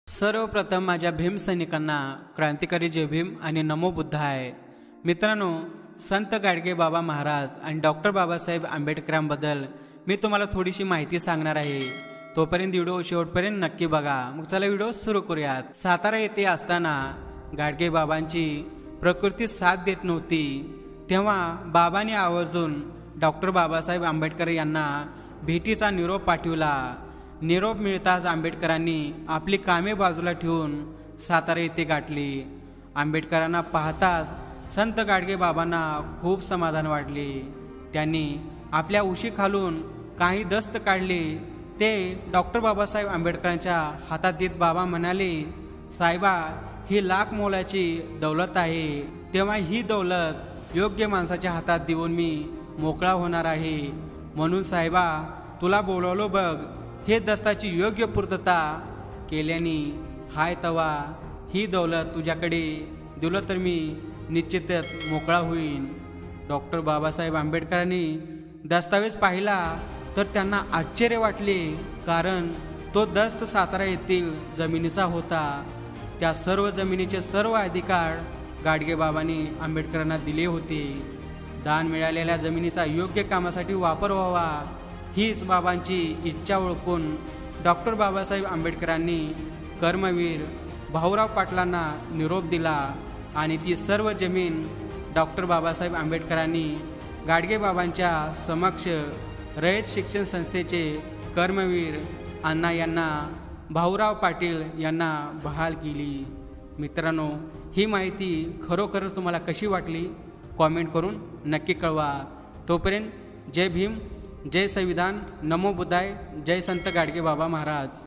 सर्वप्रथम माझ्या भीम सैनिकांना क्रांतिकारी जय भीम आणि नमो बुद्ध आहे। मित्रांनो, संत गाडगे बाबा महाराज आणि डॉक्टर बाबासाहेब आंबेडकरांबद्दल मी तुम्हाला थोडीशी माहिती सांगणार आहे। तोपर्यंत व्हिडिओ शेवटपर्यंत नक्की बघा। मग चला व्हिडिओ सुरू करूयात। सातारा येथे असताना गाडगे बाबांची प्रकृती साथ देत नव्हती, तेव्हा बाबांनी आवर्जून डॉक्टर बाबासाहेब आंबेडकर यांना भेटीचा निरोप पाठविला। निरोप मिळताच आंबेडकरांनी आपली कामे बाजूला ठेवून सातारा येथे गाठली। आंबेडकरांना पाहताच संत गाडगे बाबांना खूप समाधान वाटले। त्यांनी आपल्या उशीखालून काही दस्त काढले, ते डॉक्टर बाबासाहेब आंबेडकरांच्या हातात देत बाबा म्हणाले, साहेबा, ही लाख मोलाची दौलत आहे, तेव्हा ही दौलत योग्य माणसाच्या हातात देऊन मी मोकळा होणार आहे। म्हणून साहेबा, तुला बोलवलो बघ, हे दस्ताची योग्य पूर्तता केल्याने हाय तवा ही दौलत तुझ्याकडे दिलं तर मी निश्चितच मोकळा होईन। डॉक्टर बाबासाहेब आंबेडकरांनी दस्तावेज पाहिला तर त्यांना आश्चर्य वाटले, कारण तो दस्त सातारा येथील जमिनीचा होता। त्या सर्व जमिनीचे सर्व अधिकार गाडगे बाबांनी आंबेडकरांना दिले होते। दान मिळालेल्या जमिनीचा योग्य कामासाठी वापर व्हावा हीच बाबांची इच्छा ओळखून डॉक्टर बाबासाहेब आंबेडकरांनी कर्मवीर भाऊराव पाटलांना निरोप दिला आणि ती सर्व जमीन डॉक्टर बाबासाहेब आंबेडकरांनी गाडगे बाबांच्या समक्ष रयत शिक्षण संस्थेचे कर्मवीर अण्णा यांना भाऊराव पाटील यांना बहाल केली। मित्रांनो, ही माहिती खरोखरच तुम्हाला कशी वाटली कॉमेंट करून नक्की कळवा। तोपर्यंत जय भीम, जय संविधान, नमो बुद्धाय, जय संत गाडगे बाबा महाराज।